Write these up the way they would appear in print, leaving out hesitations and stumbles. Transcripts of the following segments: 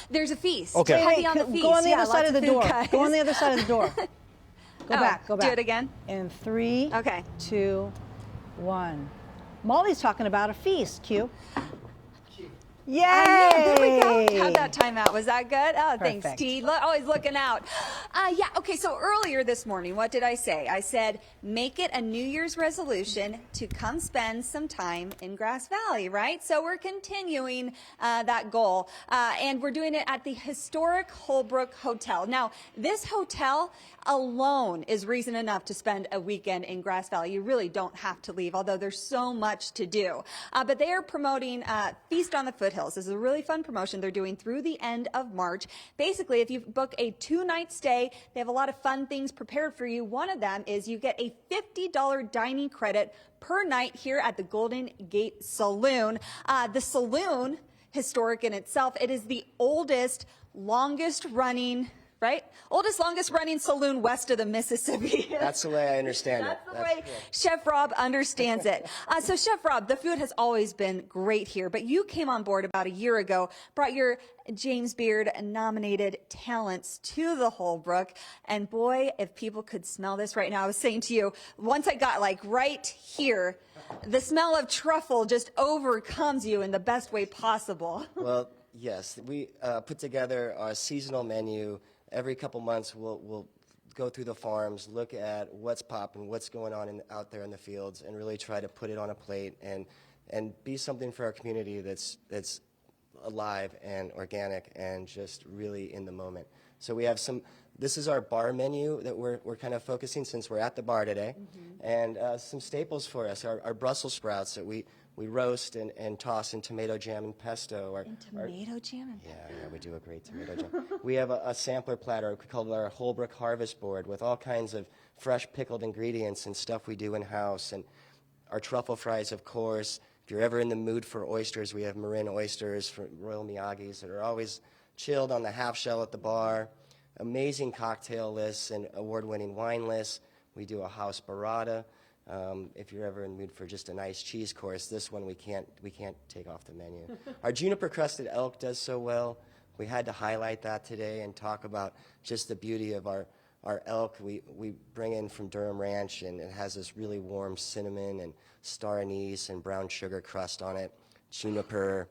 There's a feast. Okay. Heavy on the feast. Go on the Yeah, other side lots of the food, door. guys. Go on the other side of the door. Go back. Go back. Do it again. In 3, Okay. 2, 1. Molly's talking about a feast, Q. Yay! There we go. How'd that time out? Was that good? Oh, thanks, Perfect. T. Always looking out. Yeah, okay, so earlier this morning, what did I say? I said, make it a New Year's resolution to come spend some time in Grass Valley, right? So we're continuing that goal, and we're doing it at the historic Holbrooke Hotel. Now, this hotel alone is reason enough to spend a weekend in Grass Valley. You really don't have to leave, although there's so much to do. But they are promoting Feast on the Foothills. This is a really fun promotion they're doing through the end of March. Basically, if you book a 2-night stay, they have a lot of fun things prepared for you. One of them is you get a $50 dining credit per night here at the Golden Gate Saloon. The saloon, historic in itself, it is the oldest, longest running, right? Oldest, longest running saloon west of the Mississippi. That's the way I understand it. That's the way Chef Rob understands it. So Chef Rob, the food has always been great here, but you came on board about a year ago, brought your James Beard nominated talents to the Holbrooke. And boy, if people could smell this right now, I was saying to you, once I got like right here, the smell of truffle just overcomes you in the best way possible. Well, yes, we put together our seasonal menu. Every couple months, we'll go through the farms, look at what's popping, what's going on out there in the fields, and really try to put it on a plate and be something for our community that's alive and organic and just really in the moment. So we have this is our bar menu that we're kind of focusing since we're at the bar today, and some staples for us, our Brussels sprouts that we roast and toss in tomato jam and pesto. Tomato jam? Yeah, we do a great tomato jam. We have a sampler platter called our Holbrooke Harvest Board with all kinds of fresh pickled ingredients and stuff we do in-house. And our truffle fries, of course. If you're ever in the mood for oysters, we have Marin oysters from Royal Miyagi's that are always chilled on the half shell at the bar. Amazing cocktail lists and award-winning wine lists. We do a house burrata. If you're ever in the mood for just a nice cheese course, this one we can't take off the menu. Our juniper crusted elk does so well. We had to highlight that today and talk about just the beauty of our elk. We bring in from Durham Ranch, and it has this really warm cinnamon and star anise and brown sugar crust on it. Juniper,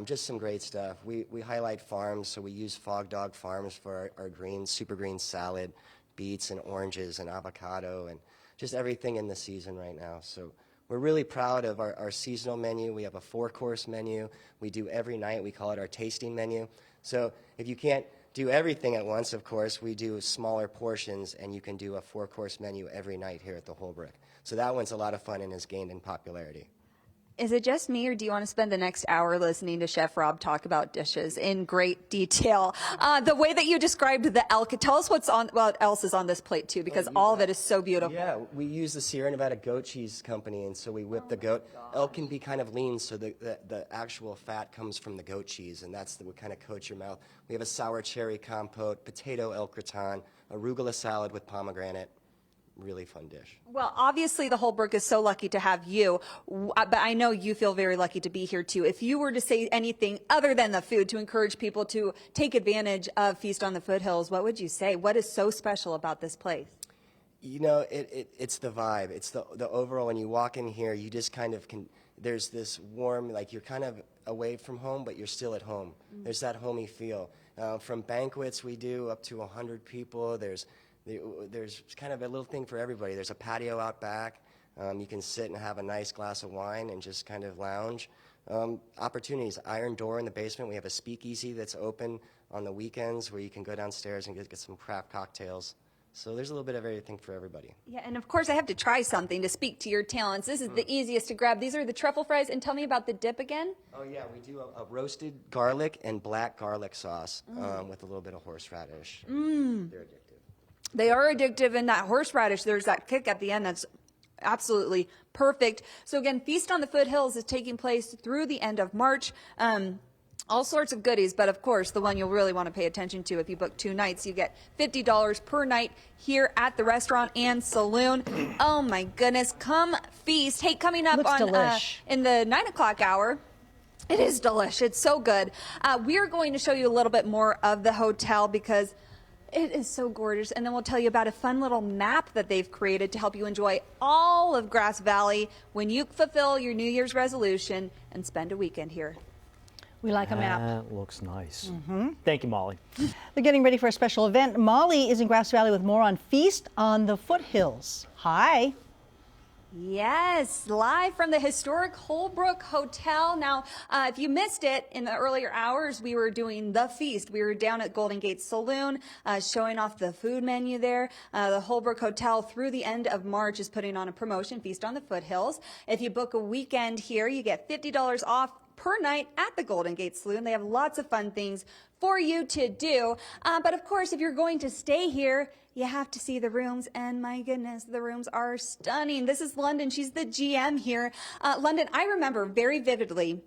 just some great stuff. We highlight farms, so we use Fog Dog Farms for our greens, super green salad, beets and oranges and avocado and just everything in the season right now. So we're really proud of our seasonal menu. We have a 4-course menu. We do every night. We call it our tasting menu. So if you can't do everything at once, of course, we do smaller portions, and you can do a 4-course menu every night here at the Holbrooke. So that one's a lot of fun and has gained in popularity. Is it just me, or do you want to spend the next hour listening to Chef Rob talk about dishes in great detail? The way that you described the elk, tell us what else is on this plate, too, because all of it is so beautiful. Yeah, we use the Sierra Nevada Goat Cheese Company, and so we whip the goat. Elk can be kind of lean, so the actual fat comes from the goat cheese, and that's what kind of coats your mouth. We have a sour cherry compote, potato elk gratin, arugula salad with pomegranate. Really fun dish. Well, obviously the Holbrooke is so lucky to have you, but I know you feel very lucky to be here too. If you were to say anything other than the food to encourage people to take advantage of Feast on the Foothills, what would you say? What is so special about this place? You know, it's the vibe. It's the overall, when you walk in here, you just kind of there's this warm, like you're kind of away from home, but you're still at home. There's that homey feel. From banquets we do up to 100 people, there's kind of a little thing for everybody. There's a patio out back. You can sit and have a nice glass of wine and just kind of lounge. Opportunities, iron door in the basement. We have a speakeasy that's open on the weekends where you can go downstairs and get some craft cocktails. So there's a little bit of everything for everybody. Yeah, and of course I have to try something to speak to your talents. This is the easiest to grab. These are the truffle fries, and tell me about the dip again. Oh yeah, we do a roasted garlic and black garlic sauce with a little bit of horseradish. They're addictive. They are addictive, and that horseradish, there's that kick at the end that's absolutely perfect. So again, Feast on the Foothills is taking place through the end of March. All sorts of goodies, but of course, the one you'll really want to pay attention to if you book 2 nights, you get $50 per night here at the restaurant and saloon. Oh my goodness, come feast. Hey, coming up Looks on delish. in the 9 o'clock hour, It is delicious. It's so good. We're going to show you a little bit more of the hotel because it is so gorgeous. And then we'll tell you about a fun little map that they've created to help you enjoy all of Grass Valley when you fulfill your New Year's resolution and spend a weekend here. We like a map. That looks nice. Thank you, Molly. They're getting ready for a special event. Molly is in Grass Valley with more on Feast on the Foothills. Hi. Yes, live from the historic Holbrooke Hotel. Now, if you missed it in the earlier hours, we were doing the feast. We were down at Golden Gate Saloon, showing off the food menu there. The Holbrooke Hotel through the end of March is putting on a promotion, Feast on the Foothills. If you book a weekend here, you get $50 off per night at the Golden Gate Saloon. They have lots of fun things for you to do. But of course, if you're going to stay here, you have to see the rooms, and my goodness, the rooms are stunning. This is London. She's the GM here. London, I remember very vividly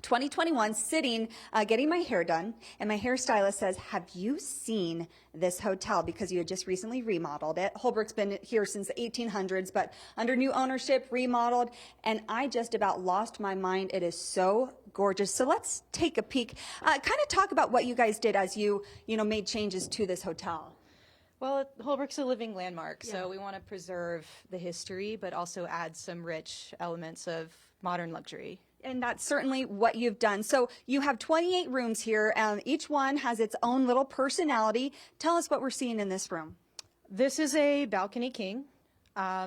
2021 sitting, getting my hair done, and my hairstylist says, have you seen this hotel? Because you had just recently remodeled it. Holbrooke's been here since the 1800s, but under new ownership, remodeled, and I just about lost my mind. It is so gorgeous. So let's take a peek. Kind of talk about what you guys did as you made changes to this hotel. Well, Holbrooke's a living landmark, so we want to preserve the history, but also add some rich elements of modern luxury. And that's certainly what you've done. So you have 28 rooms here, and each one has its own little personality. Tell us what we're seeing in this room. This is a balcony king.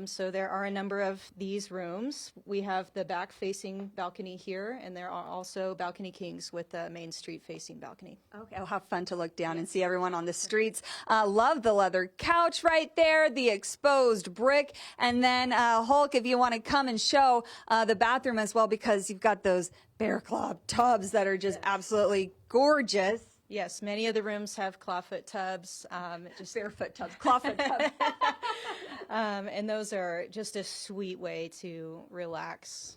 So there are a number of these rooms. We have the back-facing balcony here, and there are also balcony kings with the main street-facing balcony. Okay, oh, how fun to look down and see everyone on the streets. Love the leather couch right there, the exposed brick, and then Hulk, if you want to come and show the bathroom as well, because you've got those bear claw tubs that are just absolutely gorgeous. Yes, many of the rooms have clawfoot tubs. Just barefoot tubs, clawfoot tubs. And those are just a sweet way to relax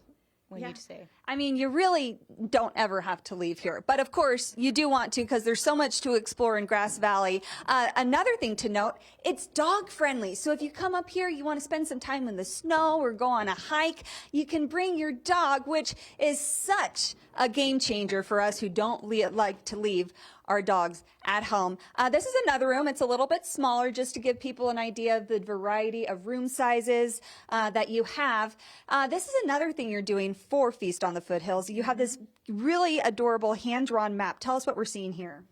when you stay. I mean, you really don't ever have to leave here. But of course, you do want to because there's so much to explore in Grass Valley. Another thing to note, it's dog friendly. So if you come up here, you want to spend some time in the snow or go on a hike, you can bring your dog, which is such a game changer for us who don't like to leave our dogs at home. This is another room. It's a little bit smaller just to give people an idea of the variety of room sizes that you have. This is another thing you're doing for Feast on the Foothills. You have this really adorable hand-drawn map. Tell us what we're seeing here.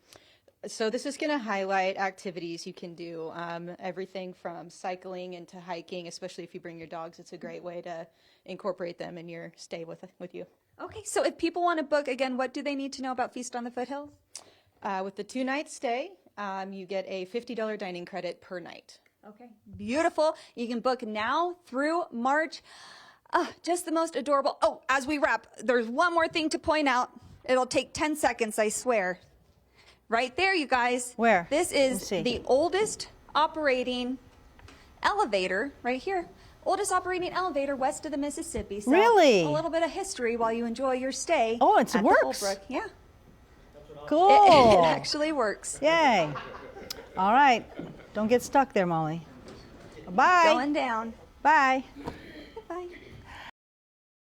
So this is going to highlight activities you can do, everything from cycling into hiking, especially if you bring your dogs. It's a great way to incorporate them in your stay with you. Okay, so if people want to book, again, what do they need to know about Feast on the Foothills? With the 2-night stay, you get a $50 dining credit per night. Okay, beautiful. You can book now through March. Just the most adorable. Oh, as we wrap, there's one more thing to point out. It'll take 10 seconds, I swear. Right there, you guys. Where? This is the oldest operating elevator right here. Oldest operating elevator west of the Mississippi. So Really? A little bit of history while you enjoy your stay. Oh, it at works. The Holbrooke. Yeah. Cool. It actually works. Yay. All right. Don't get stuck there, Molly. Bye. Going down. Bye.